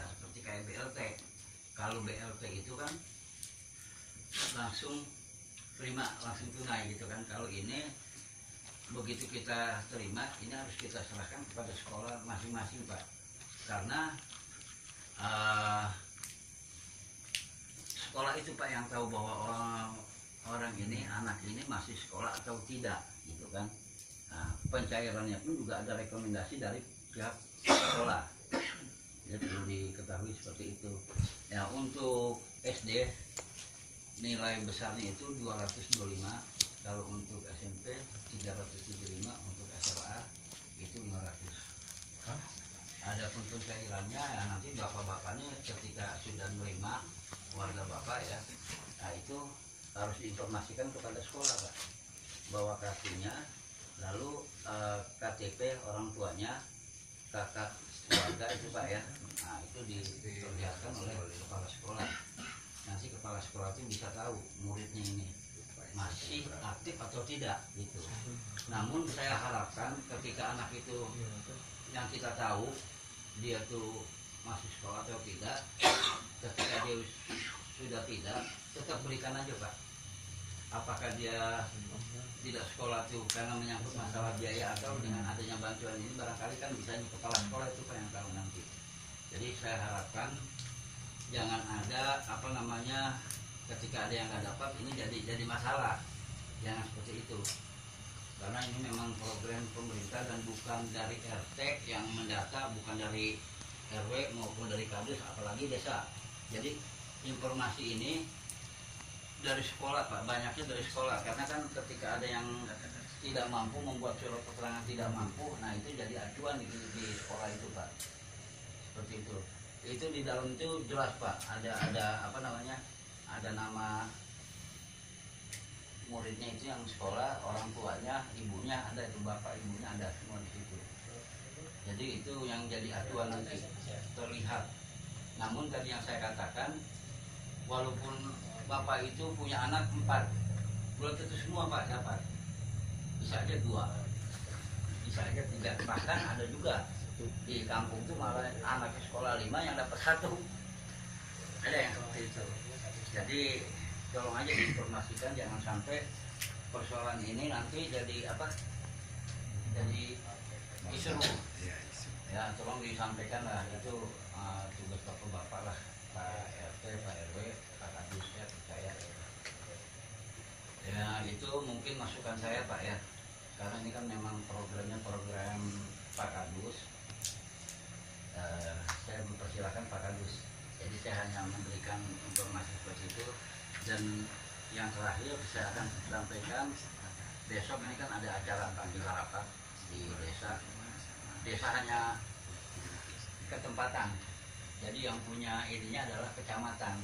tidak seperti kayak BLT. Kalau BLT itu kan langsung terima, langsung tunai gitu kan. Kalau ini begitu kita terima, ini harus kita serahkan kepada sekolah masing-masing Pak. Karena sekolah itu Pak yang tahu bahwa orang ini, anak ini masih sekolah atau tidak gitu kan. Nah, pencairannya pun juga ada rekomendasi dari pihak sekolah. Jadi perlu diketahui seperti itu. Ya, untuk SD nilai besarnya itu 225, kalau untuk SMP 375, untuk SMA itu 500. Adapun pencairannya ya nanti bapak-bapaknya ketika sudah menerima warga bapak ya, nah itu harus diinformasikan kepada sekolah Pak, bawa kartunya, lalu KTP orang tuanya, kakak keluarga itu Pak ya. Nah itu diperlihatkan oleh kepala sekolah. Nanti kepala sekolah itu bisa tahu muridnya ini masih aktif atau tidak gitu. Namun saya harapkan ketika anak itu yang kita tahu dia tuh masih sekolah atau tidak, ketika dia sudah tidak, tetap berikan aja Pak. Apakah dia tidak sekolah itu karena menyangkut masalah biaya atau dengan adanya bantuan ini, barangkali kan bisa kepala sekolah itu Pak yang tahu nanti. Jadi saya harapkan jangan ada ketika ada yang nggak dapat ini jadi masalah, jangan seperti itu. Karena ini memang program pemerintah dan bukan dari RT yang mendata, bukan dari RW maupun dari kades, apalagi desa. Jadi informasi ini dari sekolah Pak, banyaknya dari sekolah. Karena kan ketika ada yang tidak mampu membuat surat keterangan tidak mampu, nah itu jadi acuan di sekolah itu Pak. Seperti itu. Itu di dalam itu jelas Pak, ada nama muridnya itu yang sekolah, orang tuanya, ibunya ada, itu bapak ibunya ada semua di situ. Jadi itu yang jadi acuan nanti terlihat. Namun tadi yang saya katakan, walaupun bapak itu punya anak 4, belum tentu semua Pak dapat. Bisa aja 2, bisa aja 3, bahkan ada juga di kampung itu malah anaknya sekolah 5 yang dapat 1. Ada yang seperti itu. Jadi tolong aja diinformasikan, jangan sampai persoalan ini nanti jadi jadi isu. Ya tolong disampaikan lah, itu tugas bapak-bapak lah, Pak RT, Pak RW, Pak Kadis ya, percaya. Ya itu mungkin masukan saya Pak ya, karena ini kan memang programnya program Pak Kadus. Saya mempersilahkan Pak Kadus. Jadi saya hanya memberikan informasi seperti itu. Dan yang terakhir saya akan sampaikan, besok ini kan ada acara panggil rapat di desa. Desa hanya ketempatan, jadi yang punya ininya adalah kecamatan.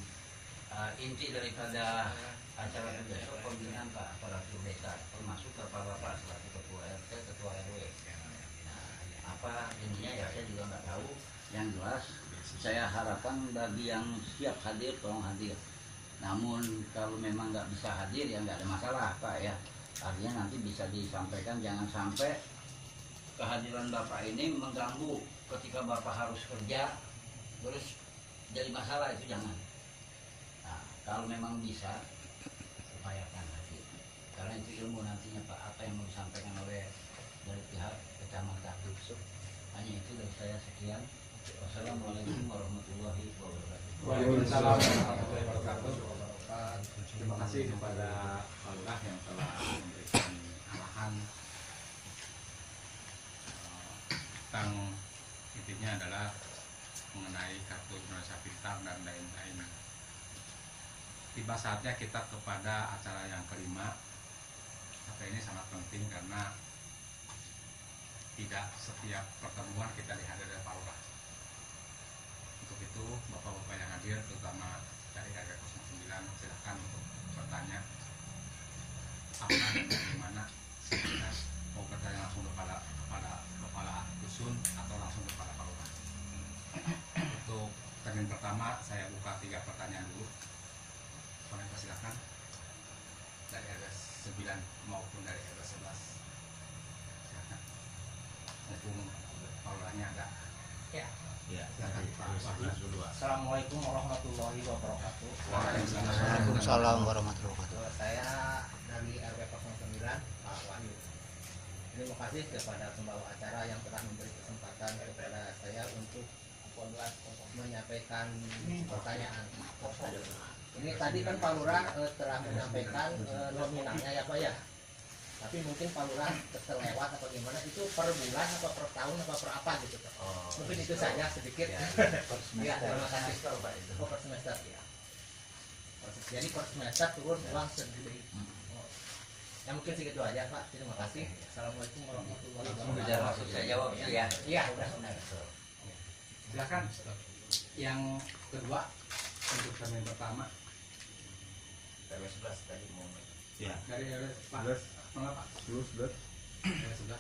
Inti daripada acara besok pembinaan Pak aparatur desa, termasuk bapak-bapak selaku ketua RT, ketua RW. Nah, apa ininya ya saya juga nggak tahu. Yang jelas saya harapkan bagi yang siap hadir tolong hadir. Namun kalau memang nggak bisa hadir ya nggak ada masalah Pak ya. Artinya nanti bisa disampaikan, jangan sampai kehadiran Bapak ini mengganggu ketika Bapak harus kerja terus jadi masalah, itu jangan. Nah, kalau memang bisa upayakan hadir. Karena itu ilmu nantinya Pak, apa yang mau disampaikan oleh dari pihak kecamatan. Hanya itu dari saya, sekian. Wassalamualaikum warahmatullahi wabarakatuh. Waalaikumsalam warahmatullahi wabarakatuh. Terima kasih kepada Pak Lurah yang telah memberikan arahan tentang intinya adalah mengenai kartu Indonesia Pintar dan lain-lain. Tiba saatnya kita kepada acara yang kelima. Acara ini sangat penting karena tidak setiap pertemuan kita dihadiri oleh Pak Lurah. Untuk itu bapak-bapak yang hadir, terutama dari RW 09, silakan untuk bertanya apa dan bagaimana. Sehingga mau bertanya langsung kepada kepala dusun atau langsung kepada Pak Lurah. Untuk termin pertama saya buka 3 pertanyaan dulu. Soalnya silakan dari RW 9 maupun dari RW 11. Silakan. Mumpung Pak Lurahnya ada. Ya. Ya, Silakan Pak Wahyu. Assalamualaikum warahmatullahi wabarakatuh. Waalaikumsalam warahmatullahi wabarakatuh. Saya dari RW 09 Pak Wahyu. Terima kasih kepada pembawa acara yang telah memberi kesempatan kepada saya untuk menyampaikan pertanyaan. Ini tadi kan Pak Lurah telah menyampaikan nominalnya ya Pak ya. Tapi mungkin Pak Lurah terlewat atau gimana, itu per bulan atau per tahun atau per apa gitu Pak. Mungkin itu saja sedikit. Ya, terima kasih. Oh, per semester ya. Jadi per semester turun uang sendiri. Ya mungkin segitu aja Pak. Terima kasih. Assalamualaikum warahmatullahi Sudah wabarakatuh. langsung saya jawab ya. Iya, udah benar. Silakan yang kedua untuk termin pertama RW 11 tadi mau. Ya, dari RW Pak. Mengapa? 11. RW 11.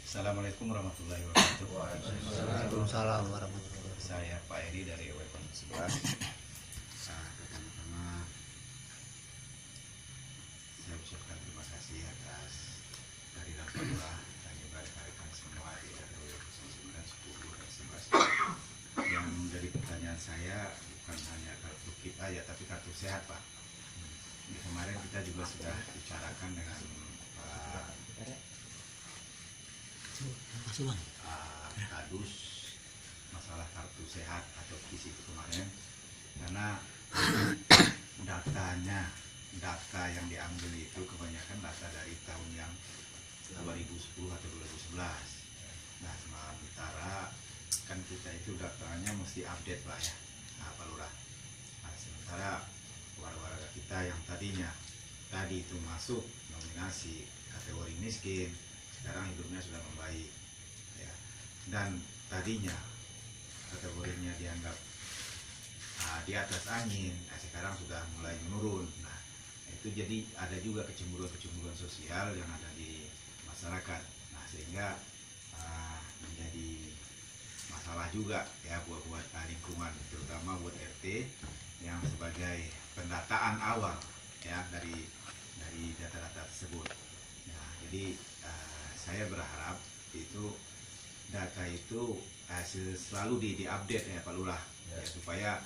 Assalamualaikum warahmatullahi wabarakatuh. Waalaikumsalam warahmatullahi wabarakatuh. Saya Pak Edi dari RW 11. Pertama-tama saya ucapkan terima kasih atas kehadiran Pak Lurah dan juga rekan-rekan semua di RW 09, 10, dan 11. Yang menjadi pertanyaan saya bukan hanya kartu KIP aja, tapi kartu sehat Pak. Kemarin kita juga sudah bicarakan dengan Kadus masalah kartu sehat atau KIS itu kemarin, karena data yang diambil itu kebanyakan data dari tahun yang 2010 atau 2011. Nah, sementara kan kita itu datanya mesti update Pak ya, Pak Lurah. Nah, sementara warga-warga kita yang tadinya tadi itu masuk nominasi kategori miskin, sekarang hidupnya sudah membaik ya. Dan tadinya kategorinya dianggap di atas angin, sekarang sudah mulai menurun. Nah, itu jadi ada juga kecemburuan sosial yang ada di masyarakat. Nah, sehingga menjadi masalah juga ya buat lingkungan, terutama buat RT yang sebagai pendataan awal ya dari data-data tersebut. Nah, jadi saya berharap itu data itu selalu diupdate ya Pak Lurah ya, supaya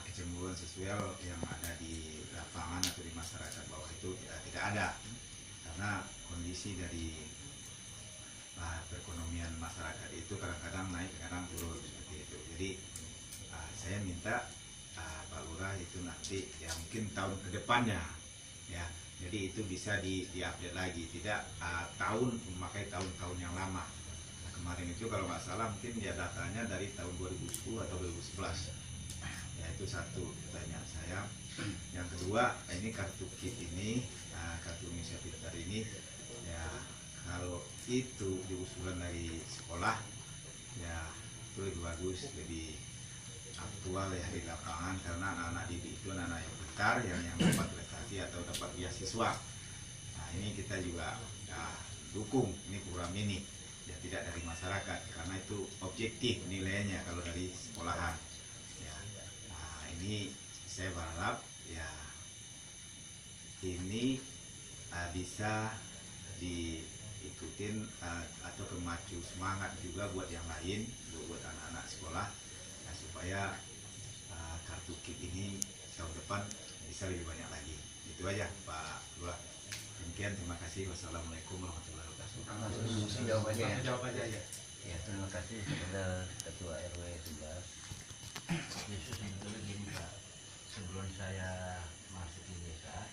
kecemburuan sosial yang ada di lapangan atau di masyarakat bawah itu tidak ada, karena kondisi dari perekonomian masyarakat itu kadang-kadang naik, kadang turun seperti itu. Jadi saya minta Pak Lurah itu nanti ya mungkin tahun kedepannya ya, jadi itu bisa diupdate lagi, tidak memakai tahun-tahun yang lama. Nah, kemarin itu kalau nggak salah mungkin ya datanya dari tahun 2010 atau 2011 ya. Itu satu pertanyaan saya. Yang kedua, ini kartu KIP ini, kartu Indonesia Pintar ini ya, kalau itu diusulkan dari sekolah ya itu lebih bagus, lebih aktual ya di lapangan, karena anak-anak didik itu anak-anak yang pintar yang dapat prestasi atau dapat beasiswa. Nah, ini kita juga dukung ini program ini ya, tidak dari masyarakat, karena itu objektif nilainya kalau dari sekolahan ya. Nah, ini saya berharap ya ini bisa diikutin atau kemacu semangat juga buat yang lain, buat anak-anak sekolah ya, supaya kartu KIP ini tahun depan bisa lebih banyak lagi. Itu aja Pak Lurah. Demikian, terima kasih. Wassalamualaikum warahmatullahi wabarakatuh. Jawab aja ya. Jawab aja ya. Ya, terima kasih kepada Ketua RW 11. Justru sebetulnya gini Pak, sebelum saya masuk di desa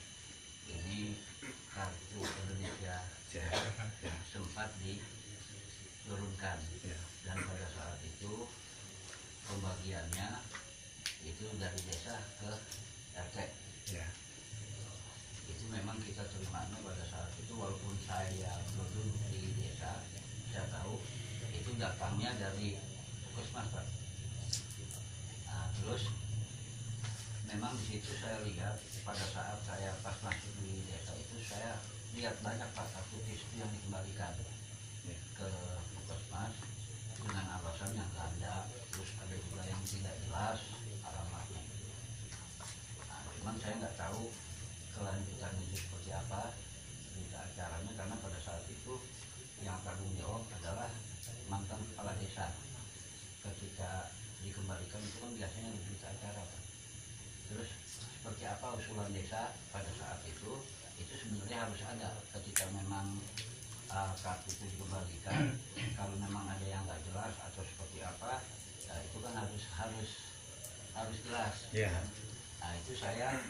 ini kartu Indonesia sempat diturunkan dan pada saat itu pembagiannya itu dari desa ke RT Ya. itu memang kita terimanya pada saat itu, walaupun saya belum duduk di desa, saya tahu itu datangnya dari puskesmas Pak. Nah, terus memang di situ saya lihat pada saat saya pas masuk di desa itu, saya lihat banyak Pak kartu KIS yang dikembalikan ke puskesmas dengan alasan yang ganda, terus ada juga yang tidak jelas alamatnya. Nah, cuman saya nggak tahu kelanjutan itu seperti apa berita acaranya, karena pada saat itu yang tanggung jawab adalah mantan kepala desa. kembalikan itu kan biasanya di berita acara Pak. Terus seperti apa usulan desa pada saat itu sebenarnya harus ada ketika memang kartu itu dikembalikan. Kalau memang ada yang nggak jelas atau seperti apa, itu kan harus jelas. Yeah. Nah itu saya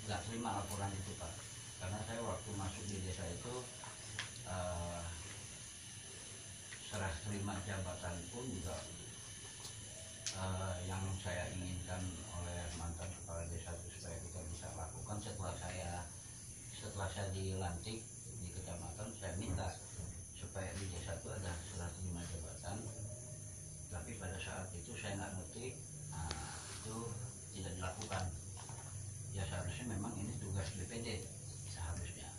nggak terima laporan itu Pak, karena saya waktu masuk di desa itu serah terima jabatan pun juga yang saya inginkan oleh mantan kepala desa itu supaya kita bisa lakukan setelah saya dilantik di kecamatan, saya minta supaya di desa itu ada serah terima jabatan, tapi pada saat itu saya nggak ngerti, itu tidak dilakukan. Ya seharusnya memang ini tugas BPD seharusnya,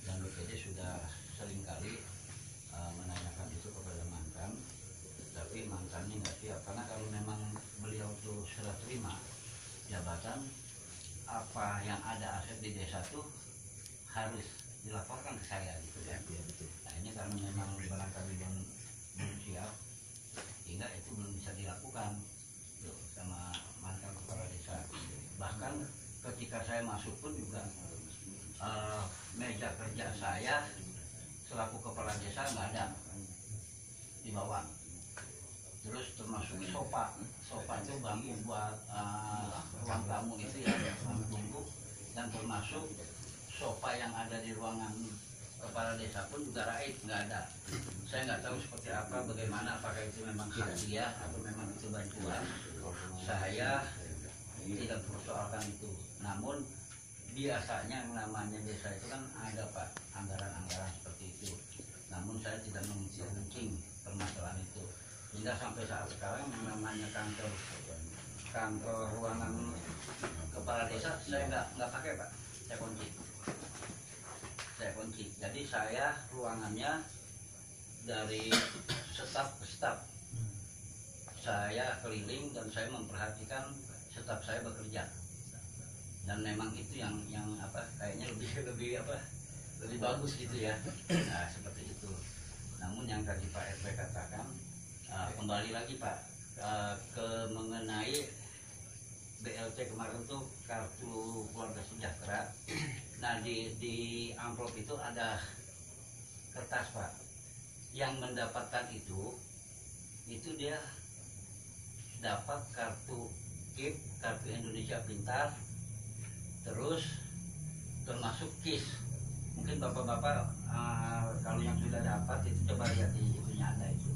dan BPD sudah seringkali menanyakan itu kepada mantan, tapi mantannya nggak siap, karena kalau memang beliau itu serah terima jabatan, apa yang ada aset di desa itu harus dilaporkan ke saya gitu ya. Nah ini karena memang barangkali belum siap, hingga itu belum bisa dilakukan tuh, sama mantan kepala desa. Bahkan ketika saya masuk pun juga meja kerja saya selaku kepala desa nggak ada, dibawa. Terus termasuk sofa itu bangku buat ruang tamu itu ya, ruang tunggu, dan termasuk sofa yang ada di ruangan kepala desa pun juga raib, nggak ada. Saya nggak tahu seperti apa, bagaimana, apakah itu memang hak dia atau memang itu bantuan. Saya tidak persoalkan itu. Namun biasanya yang namanya desa itu kan ada Pak, anggaran-anggaran seperti itu. Namun saya tidak menguncing permasalahan itu. Hingga sampai saat sekarang yang namanya kantor ruangan kepala desa saya nggak pakai Pak, saya kunci. Jadi saya ruangannya dari staf ke staf, saya keliling dan saya memperhatikan staf saya bekerja, dan memang itu yang kayaknya lebih bagus gitu ya. Nah seperti itu. Namun yang tadi Pak RP katakan, kembali lagi Pak ke mengenai BLT kemarin tuh, kartu keluarga sejahtera. Nah di amplop itu ada kertas Pak, yang mendapatkan itu dia dapat kartu KIP, kartu Indonesia Pintar, terus termasuk KIS. Mungkin bapak-bapak kalau yang sudah dapat itu coba lihat di itunya ada itu.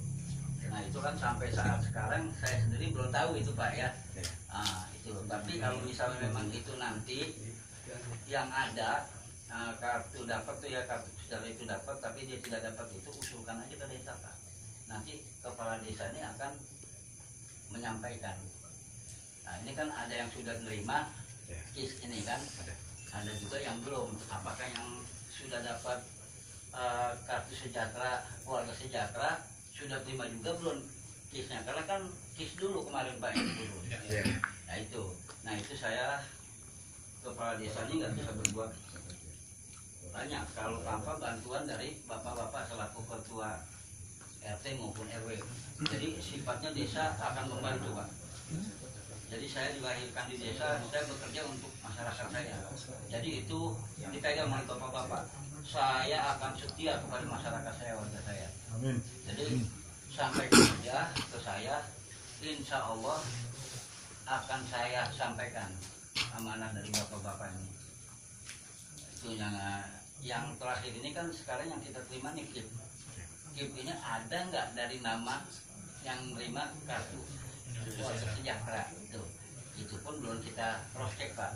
Nah itu kan sampai saat sekarang saya sendiri belum tahu itu Pak ya. Itu. Tapi kalau misalnya memang itu nanti yang ada kartu dapat tuh ya, kartu sejarah itu dapat, tapi dia tidak dapat itu, usulkan aja ke desa Pak. Nanti kepala desa ini akan menyampaikan. Nah ini kan ada yang sudah menerima KIS ini kan, ada juga yang belum. Apakah yang sudah dapat kartu sejahtera, keluarga sejahtera, sudah terima juga belum KIS-nya? Karena kan KIS dulu kemarin Pak yang dulu. Nah itu saya kepala desa ini nggak bisa berbuat banyak kalau tanpa bantuan dari bapak-bapak selaku ketua RT maupun RW. Jadi sifatnya desa akan membantu Pak. Jadi saya dilahirkan di desa, saya bekerja untuk masyarakat saya. Jadi itu dipegang oleh bapak-bapak. Saya akan setia kepada masyarakat saya, warga saya. Amin. Jadi sampai kerja ke saya, insya Allah akan saya sampaikan amanah dari bapak-bapak ini. Itu yang terakhir ini kan sekarang yang kita terima nih KIP. KIP ini ada nggak dari nama yang menerima kartu keluarga sejahtera itu pun belum kita cross check Pak.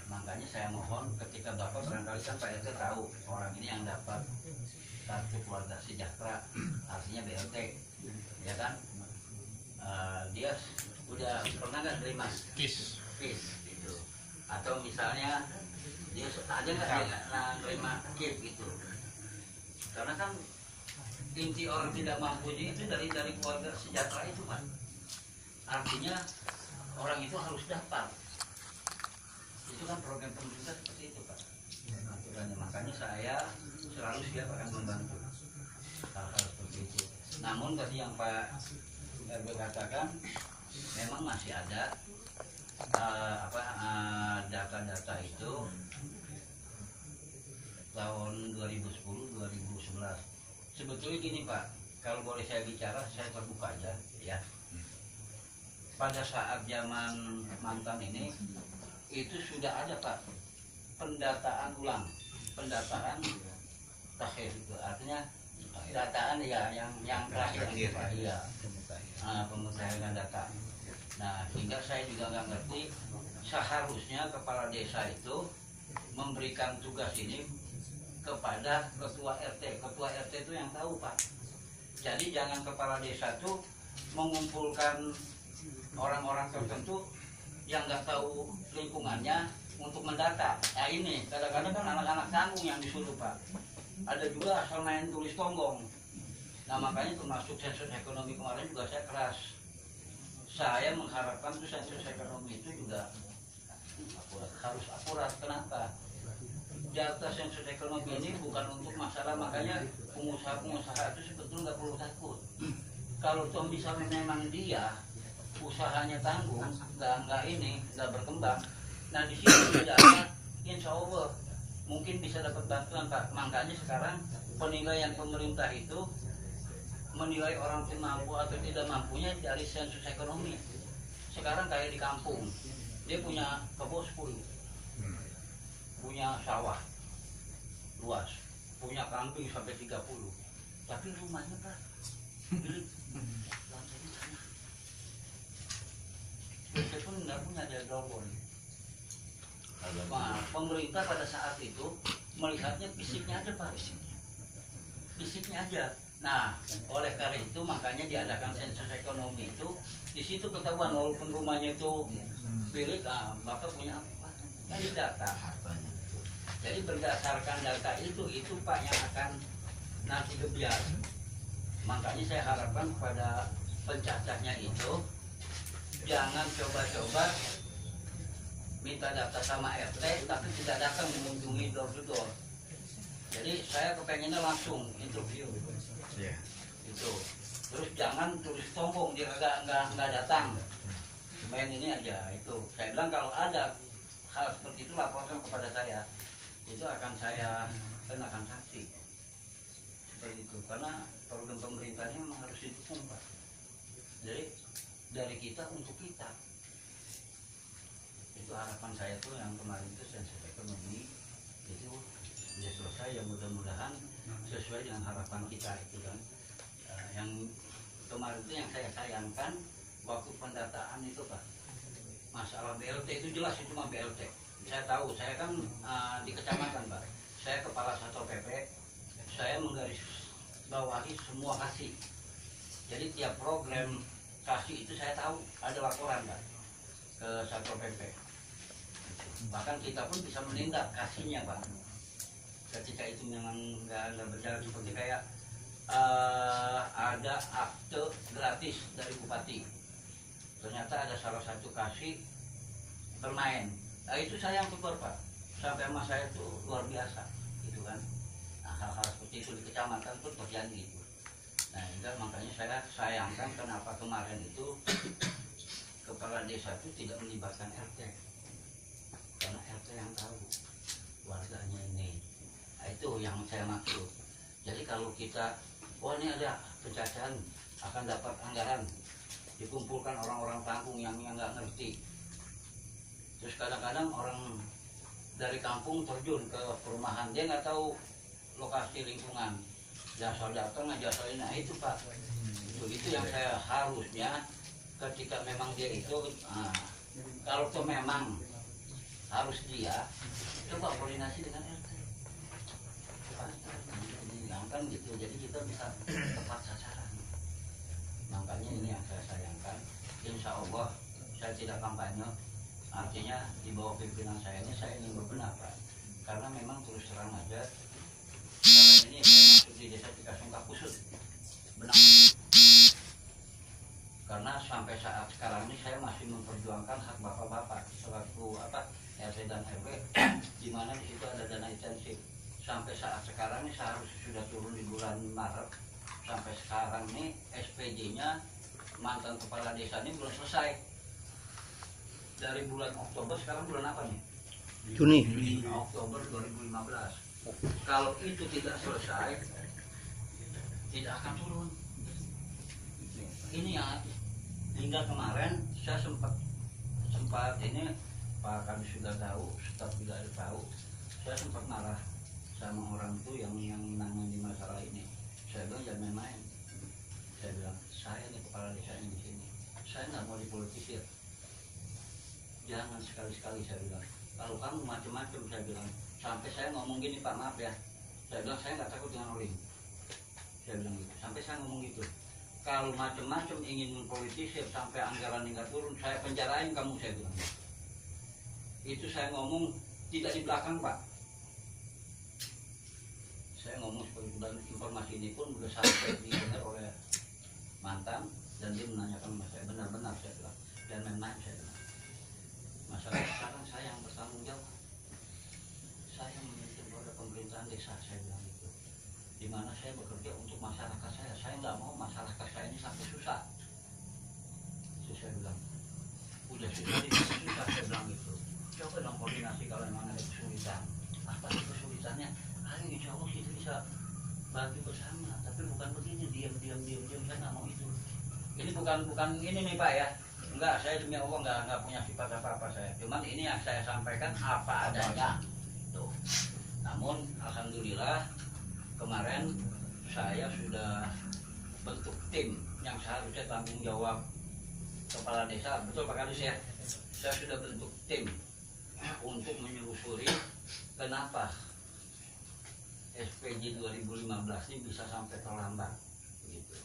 Makanya saya mohon ketika Bapak barangkali kan Pak RT tahu orang ini yang dapat kartu keluarga sejahtera, artinya BLT ya kan, dia udah pernah nggak terima KIS gitu, atau misalnya dia ada nggak dia terima KIP gitu. Karena kan inti orang tidak mampu itu dari keluarga sejahtera itu Pak. Artinya orang itu harus dapat. Itu kan program pemerintah seperti itu Pak. Aturannya. Makanya saya selalu siap akan membantu hal-hal seperti itu. Namun tadi yang Pak RB katakan, memang masih ada data-data itu tahun 2010-2011. Sebetulnya gini Pak, kalau boleh saya bicara, saya terbuka aja ya. Pada saat zaman mantan ini itu sudah ada Pak pendataan ulang, pendataan takhir itu artinya dataan ya yang terakhir itu Pak, iya, pemutahiran data. Nah, hingga saya juga nggak ngerti seharusnya kepala desa itu memberikan tugas ini kepada ketua RT. Ketua RT itu yang tahu Pak. Jadi jangan kepala desa itu mengumpulkan orang-orang tertentu yang nggak tahu lingkungannya untuk mendata. Nah ini kadang-kadang kan anak-anak tanggung yang disuruh Pak. Ada juga asal main tulis tonggong. Nah makanya termasuk sensus ekonomi kemarin juga saya keras. Saya mengharapkan tuh sensus ekonomi itu juga harus akurat. Kenapa? Data sensus ekonomi ini bukan untuk masalah, makanya pengusaha-pengusaha itu sebetulnya nggak perlu takut. Kalau toh misalnya memang dia usahanya tanggung, nggak berkembang, nah di sini tidak ada, insya Allah mungkin bisa dapat bantuan Pak. Makanya sekarang penilaian pemerintah itu menilai orang itu mampu atau tidak mampunya dari sensus ekonomi. Sekarang kayak di kampung, dia punya kebun 10, punya sawah luas, punya kambing sampai 30, tapi rumahnya Pak milik lantainya tanah. Dia pun nggak punya, dia dorong. Nah, pemerintah pada saat itu melihatnya fisiknya aja Pak, fisiknya aja. Nah, oleh karena itu makanya diadakan sensus ekonomi itu. Di situ ketahuan walaupun rumahnya itu milik, maka punya apa? Dari data. Jadi berdasarkan data itu Pak yang akan nanti gebiar. Makanya saya harapkan kepada pencacahnya itu jangan coba-coba minta data sama RT tapi tidak datang mengunjungi door to door. Jadi saya kepengennya langsung interview. Iya. Itu. Terus jangan tulis sombong dia nggak datang. Main ini aja itu. Saya bilang kalau ada hal seperti itu laporkan kepada saya. Itu akan saya kenakan sanksi. Seperti itu. Karena program pemerintahnya memang harus didukung Pak. Jadi dari kita untuk kita. Itu harapan saya tuh yang kemarin itu sensus ekonomi itu sudah selesai, ya mudah-mudahan sesuai dengan harapan kita itu kan. Yang kemarin itu yang saya sayangkan waktu pendataan itu Pak, masalah BLT itu jelas itu mah BLT. Saya tahu, saya kan di kecamatan Pak, saya kepala Satpol PP, saya menggaris bawahi semua kasih. Jadi tiap program kasih itu saya tahu, ada laporan Pak ke Satpol PP. Bahkan kita pun bisa menindak kasihnya Pak. Ketika itu memang nggak berjalan seperti kayak ada akte gratis dari bupati. Ternyata ada salah satu kasih bermain. Nah itu saya yang tegur Pak. Sampai sama saya itu luar biasa, gitu kan. Nah hal-hal seperti itu di kecamatan pun terjadi gitu. Nah hingga makanya saya sayangkan kenapa kemarin itu kepala desa itu tidak melibatkan RT. Karena RT yang tahu warganya ini. Nah, itu yang saya maksud. Jadi kalau kita, oh ini ada pencacahan akan dapat anggaran, dikumpulkan orang-orang tanggung yang nggak ngerti. Terus kadang-kadang orang dari kampung terjun ke perumahan, dia nggak tahu lokasi lingkungan. Jasa datang aja soalnya, nah itu Pak. Itu yang saya harusnya ketika memang dia itu, kalau itu memang harus dia, coba koordinasi dengan RT. Kan gitu, jadi kita bisa tepat sasaran. Makanya ini yang saya sayangkan. Insya Allah saya tidak kampanye, artinya di bawah pimpinan saya ini saya ingin berbenah Pak. Karena memang terus terang aja, sekarang ini saya masuk di desa Cikasungka khusus benang. Karena sampai saat sekarang ini saya masih memperjuangkan hak bapak-bapak selaku RT dan RW, di mana di situ ada dana intensif. Sampai saat sekarang ini seharusnya sudah turun di bulan Maret. Sampai sekarang ini SPJ-nya mantan kepala desa ini belum selesai. dari bulan Oktober, sekarang bulan apa nih? Juni. Oktober 2015. Kalau itu tidak selesai, tidak akan turun. Ini ya, hingga kemarin saya sempat ini Pak kami sudah tahu, staf juga ada tahu. Saya sempat marah sama orang itu yang menangani masalah ini. Saya bilang jangan main-main. Saya bilang saya nih kepala desa ini di sini. Saya nggak mau dipolitisir. Jangan sekali-sekali saya bilang. Kalau kamu macam-macam saya bilang. Sampai saya ngomong gini Pak maaf ya. Saya bilang saya nggak takut dengan oling. Saya bilang gitu. Sampai saya ngomong gitu. Kalau macam-macam ingin mempolitisir sampai anggaran nggak turun, saya penjarain kamu saya bilang. Itu saya ngomong tidak di belakang Pak. Saya ngomong seperti itu dan informasi ini pun sudah sampai didengar oleh mantan dan dia menanyakan sama saya benar-benar saya bilang dan main-main saya bilang. Masalah sekarang saya yang bertanggung jawab. Saya memiliki roda pemerintahan desa saya bilang itu. Di mana saya bekerja untuk masyarakat saya. Saya nggak mau masyarakat saya ini sampai susah. Itu saya bilang. Udah susah saya bilang gitu. Coba dong koordinasi kalau memang ada kesulitan. Apa sih kesulitannya? Ayo insya Allah kita bisa bantu bersama. Tapi bukan begini diam. Saya nggak mau itu. Ini bukan ini nih Pak ya. Enggak, saya demi Allah nggak punya sifat apa-apa saya. Cuman ini yang saya sampaikan apa adanya. Tuh. Namun alhamdulillah kemarin saya sudah bentuk tim yang seharusnya tanggung jawab kepala desa. Betul Pak Kadis ya? Saya sudah bentuk tim untuk menelusuri kenapa SPJ 2015 ini bisa sampai terlambat gitu.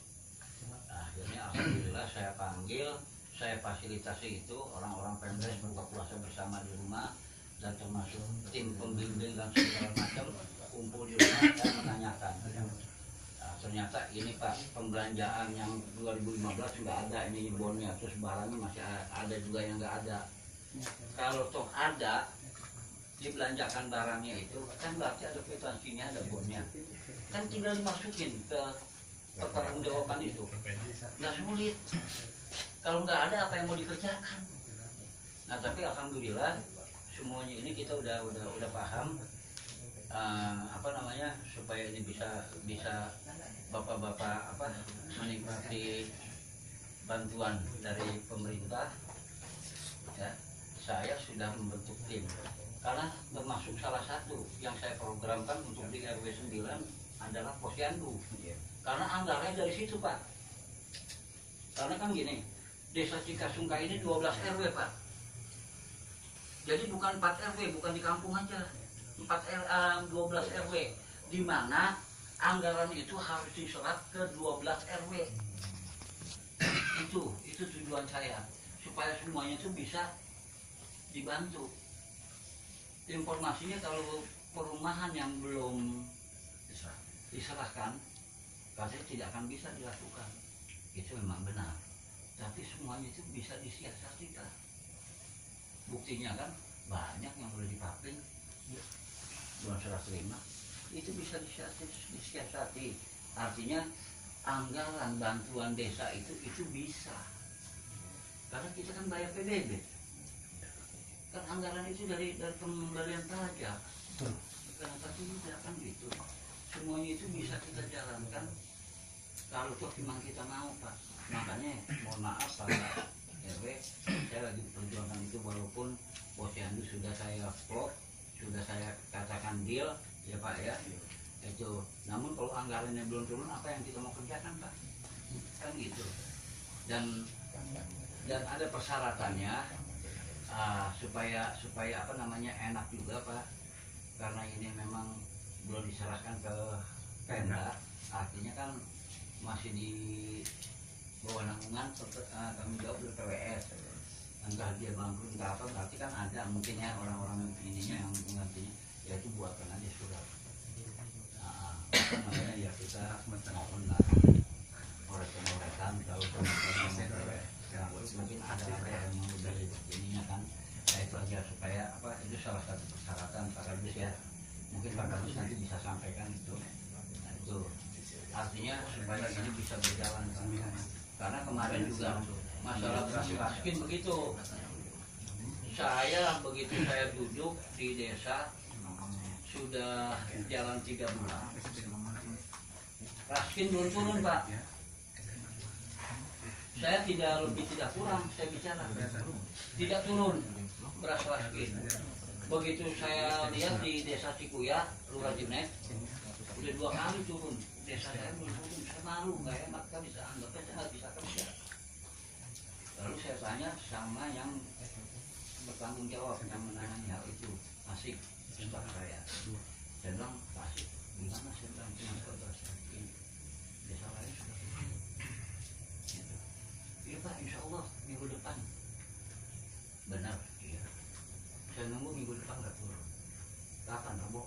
Akhirnya alhamdulillah saya panggil, saya fasilitasi itu orang-orang Pemdes buka puasa bersama di rumah dan termasuk tim pembimbing dan segala macam kumpul di rumah dan menanyakan. Nah, ternyata ini Pak pembelanjaan yang 2015 nggak ada ini bonnya, terus barangnya masih ada juga yang nggak ada. Kalau toh ada dibelanjakan barangnya itu kan berarti ada kwitansinya, ada bonnya, kan tinggal dimasukin ke pertanggungjawaban itu, nggak sulit. Kalau nggak ada apa yang mau dikerjakan. Nah tapi alhamdulillah semuanya ini kita udah paham apa namanya supaya ini bisa bapak-bapak menikmati bantuan dari pemerintah ya. Saya sudah membentuk tim karena termasuk salah satu yang saya programkan untuk di RW 9 adalah posyandu karena anggarannya dari situ Pak. Karena kan gini, desa Cikasungka ini 12 RW Pak. Jadi bukan 4 RW, bukan di kampung aja. 12 RW di mana anggaran itu harus diserap ke 12 RW. Itu tujuan saya supaya semuanya itu bisa dibantu. Informasinya kalau perumahan yang belum diserahkan pasti tidak akan bisa dilakukan. Itu memang benar. Tapi semuanya itu bisa disiasati kan. Buktinya kan banyak yang boleh dipaping belum serah terima. Itu bisa disiasati. Artinya anggaran bantuan desa itu bisa. Karena kita kan bayar PBB. Kan anggaran itu dari pengembalian pajak. Kenapa tidak kan gitu? Semuanya itu bisa kita jalankan kalau toh memang kita mau Pak. Makanya mohon maaf Pak RW, saya lagi perjuangan itu walaupun posyandu sudah saya vlog, sudah saya katakan deal ya Pak ya. Itu. Namun kalau anggarannya belum turun apa yang kita mau kerjakan Pak? Kan gitu. Dan ada persyaratannya. Supaya apa namanya enak juga Pak, karena ini memang belum diserahkan ke Pemda, artinya kan masih di bawah naungan tanggung jawab dari PWS. Entah dia bangkrut entah apa, berarti kan ada mungkin ya orang-orang ininya yang menggantinya, yaitu buatkan aja surat. Apa namanya ya kita mohon lah orang-orang kalau mungkin ada apa yang mau dari ininya kan, itu aja supaya apa itu salah satu persyaratan Pak Kadis ya. Mungkin Pak Kadis nanti bisa sampaikan itu. Nah itu artinya supaya ini bisa berjalan kan. Karena kemarin juga masalah beras miskin begitu. Saya begitu saya duduk di desa sudah jalan 3 bulan. Raskin belum turun Pak. Saya tidak lebih tidak kurang, saya bicara. Tidak turun beras raskin. Begitu saya lihat di desa Cikuya, Lurah Jenet, udah 2 kali turun. Desa saya belum turun, saya malu, nggak enak kan bisa anggapnya saya nggak bisa kerja. Lalu saya tanya sama yang bertanggung jawab yang menangani hal itu, masih staf saya. Saya bilang masih, gimana saya bilang cuma beras raskin. Desa lain sudah turun. Gitu. Iya Pak, insya Allah minggu depan. Benar, iya. Saya nunggu minggu depan nggak turun. Kapan Rebo?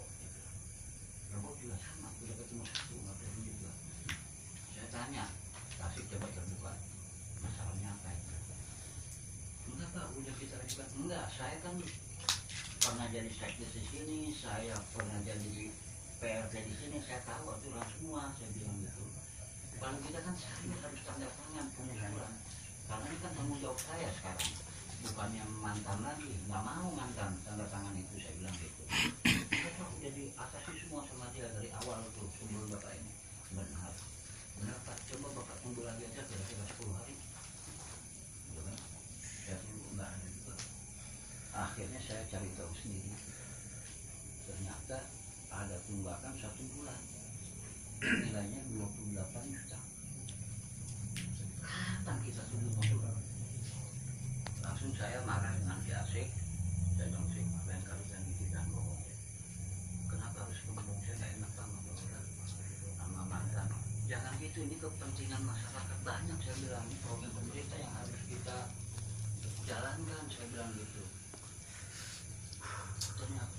Rebo juga sama, udah ketemu 1 nggak turun juga. Saya tanya, Tasik coba terbuka. Masalahnya apa itu? Enggak Pak, udah kita ajukan. Enggak, saya kan pernah jadi sekdes di sini, saya pernah jadi PRT di sini, saya tahu aturan semua, saya bilang gitu. Paling kita kan saya harus tanda tangan pengusulan. Karena ini kan tanggung jawab saya sekarang. Bukan yang mantan lagi, nggak mau mantan tanda tangan itu, saya bilang gitu. Bapak udah diatasi semua sama dia dari awal tuh sebelum Bapak ini. Benar, benar Pak, coba Bapak tunggu lagi aja kira-kira 10 hari. Gitu kan? Saya tunggu nggak ada juga. Akhirnya saya cari tahu sendiri. Ternyata ada tunggakan 1 bulan. Nilainya 28 juta. Kapan kita tunggu konsulat? Langsung saya marah dengan si Asik. Saya bilang sih, lain kali saya mikirkan bohong. Kenapa harus kebohong? Saya nggak enak sama bohong sama mantan. Jangan gitu, ini kepentingan masyarakat banyak. Saya bilang ini program pemerintah yang harus kita jalankan. Saya bilang gitu. Ternyata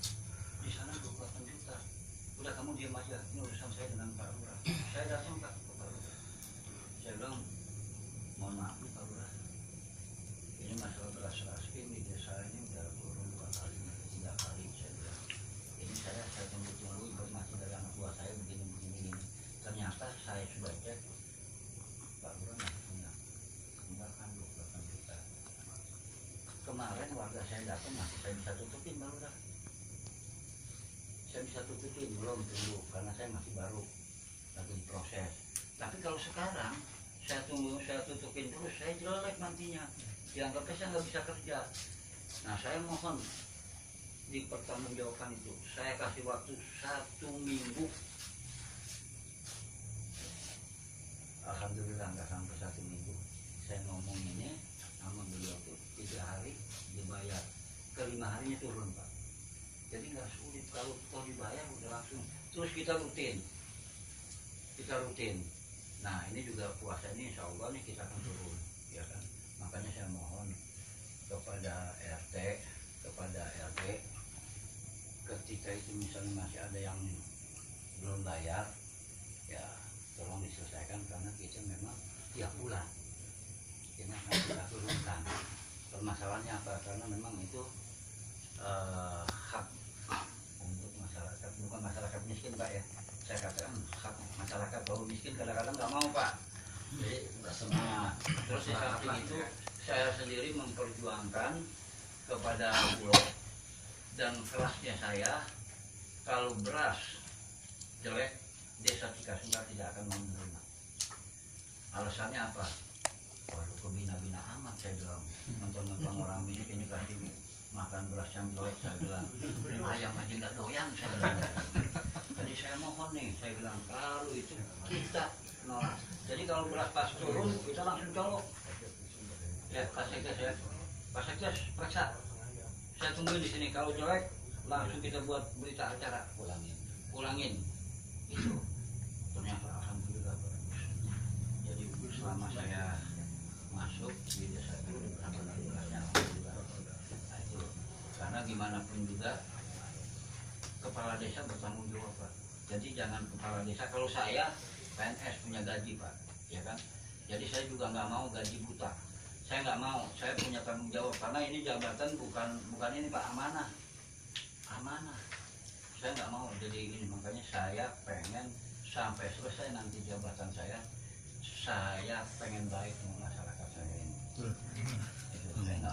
di sana 28 juta. Udah kamu diam aja. Ini urusan saya dengan Pak Lurah. Saya datang Pak ke Pak Lurah. Saya bilang, mohon maaf nih Pak Lurah. Ini masalah beras raskin di desa ini udah turun 2 kali, 3 kali. Saya bilang, ini saya tunggu-tunggu informasi dari anak buah saya begini. Ternyata saya sudah cek, Pak Lurah masih punya tunggakan 28 juta. Kemarin warga saya datang masih saya bisa tutupin Pak Lurah. Saya bisa tutupin, belum tunggu, karena saya masih baru lagi diproses. Tapi kalau sekarang saya tunggu, saya tutupin terus, saya jelek nantinya. Dianggapnya saya nggak bisa kerja. Nah saya mohon dipertanggungjawabkan itu. Saya kasih waktu 1 minggu. Alhamdulillah nggak sampai 1 minggu. Saya ngomong ini, sama beliau tuh 3 hari dibayar. Ke 5 harinya turun Pak. Jadi nggak sulit, kalau dibayar udah langsung. Terus kita rutin. Nah ini juga puasa ini insya Allah nih kita akan turun, ya kan. Makanya saya mohon kepada RT, kepada RW, ketika itu misalnya masih ada yang belum bayar, ya tolong diselesaikan karena kita memang tiap bulan ini akan kita turunkan. Permasalahannya apa? Karena memang itu hak untuk masyarakat, bukan masyarakat miskin Pak ya. Saya katakan hak masyarakat, bahwa miskin kadang-kadang nggak mau Pak. Jadi nggak semangat. Terus di samping itu saya sendiri memperjuangkan kepada Bulog dan kerasnya saya, kalau beras jelek desa Cikasungkar tidak akan menerima. Alasannya apa? Waduh kebina-bina amat saya bilang. Mentang-mentang orang miskin ini kasih makan beras yang jelek, saya bilang ayam aja nggak doyan, saya bilang. Jadi saya mohon nih, saya bilang kalau itu kita nolak. Jadi kalau beras pas turun kita langsung colok. Ya Pak Sekdes ya, Pak Sekdes periksa. Saya tungguin di sini. Kalau jelek langsung kita buat berita acara, ulangin. Itu ternyata alhamdulillah bagus. Jadi selama saya masuk di desa itu berapa berasnya alhamdulillah. Nah, itu karena gimana pun juga kepala desa bertanggung jawab Pak. Jadi jangan kepala desa, kalau saya PNS punya gaji Pak, ya kan. Jadi saya juga nggak mau gaji buta. Saya nggak mau, saya punya tanggung jawab karena ini jabatan bukan ini Pak, amanah. Saya nggak mau jadi ini, makanya saya pengen sampai selesai nanti jabatan saya pengen baik dengan masyarakat saya ini. Itu saya nggak